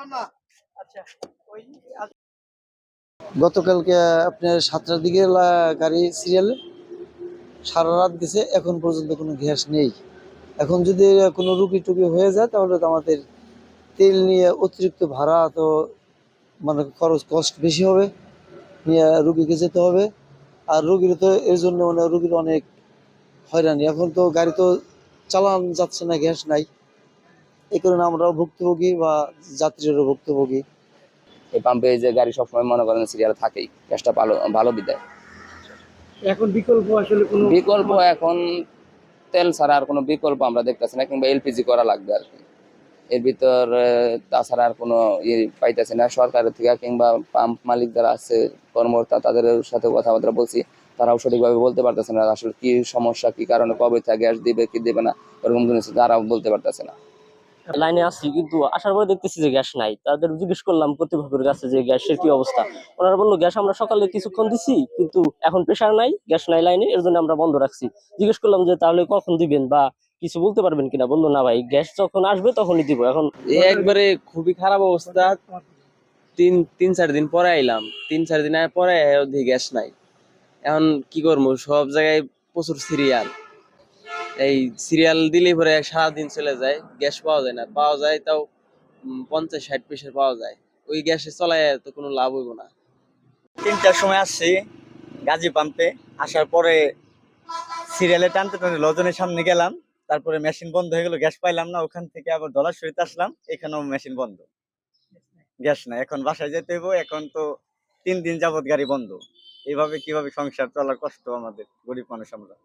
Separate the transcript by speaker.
Speaker 1: আচ্ছা, ওই
Speaker 2: গতকালকে আপনার 7টার দিকে গাড়ি সিরিয়ালে সারা রাত গেছে, এখন পর্যন্ত কোনো গ্যাস নেই। এখন যদি কোনো রুগী টুগি হয়ে যায় তাহলে তো আমাদের তেল নিয়ে অতিরিক্ত ভাড়া, তো মানে খরচ কষ্ট বেশি হবে, নিয়ে রুগীকে যেতে হবে। আর রুগীর তো এর জন্য মানে রুগীর অনেক হয়রানি। এখন তো গাড়ি তো চালান যাচ্ছে না, গ্যাস নাই। এই কারণে আমরাও ভুক্তভোগী বা যাত্রীরাও ভুক্তভোগী।
Speaker 3: এই পাম্পে যে গাড়ি সবসময় মনে করেন সিরিয়াল থাকেই, গ্যাসটা ভালো ভালো বিদায়।
Speaker 1: এখন বিকল্প আসলে কোনো
Speaker 3: বিকল্প এখন তেল ছাড়া আর কোনো বিকল্প আমরা দেখতেছি না, কিংবা এলপিজি করা লাগবে আর কি। এর ভিতর তাছাড়া আর কোনো ইয়ে পাইতেছি না সরকারের থেকে, কিংবা পাম্প মালিক যারা আছে কর্মকর্তা তাদের সাথে কথাবার্তা বলছি, তারাও সঠিকভাবে বলতে পারতেছে না আসলে কি সমস্যা, কি কারণে, কবে থেকে গ্যাস দিবে কি দিবে না, ওরকম জিনিস তারাও বলতে পারতেছে না।
Speaker 4: লাইনে আসছি, কিন্তু আসার পরে দেখতেছি যে গ্যাস নাই। তাদের জিজ্ঞেস করলাম কর্তৃপক্ষের কাছে যে গ্যাসের কি অবস্থা। ওনারা বললো গ্যাস আমরা সকালে কিছুক্ষণ দিছি, কিন্তু এখন প্রেসার নাই, গ্যাস নাই লাইনে, এর জন্য আমরা বন্ধ রাখছি। জিজ্ঞেস করলাম যে তাহলে কখন দিবেন বা কিছু বলতে পারবেন কিনা। বললো না ভাই, গ্যাস যখন আসবে তখনই দিব। এখন
Speaker 5: একবারে খুবই খারাপ অবস্থা। তিন তিন চার দিন পরে আইলাম, 3-4 দিন পরে অধিক গ্যাস নাই। এখন কি করবো, সব জায়গায় প্রচুর সিরিয়াল। এই সিরিয়াল দিলেই পরে সারাদিন চলে যায়, গ্যাস পাওয়া যায় না, পাওয়া যায় তাও 50-60 পিসের পাওয়া যায়। ওই গ্যাসে চলায় তো কোনো লাভ হইব না।
Speaker 6: 3টার সময় আসছি গাজী পাম্পে। আসার পরে সিরিয়ালে টানতে টানতে লজনের সামনে গেলাম, তারপরে মেশিন বন্ধ হয়ে গেল, গ্যাস পাইলাম না। ওখান থেকে আবার ধলাশরীতে আসলাম, এখানেও মেশিন বন্ধ, গ্যাস নাই। এখন বাসায় যেতে হইব। এখন তো 3 দিন যাবত গাড়ি বন্ধ। এইভাবে কিভাবে সংসার চলার কষ্ট আমাদের, গরিব মানুষ আমরা।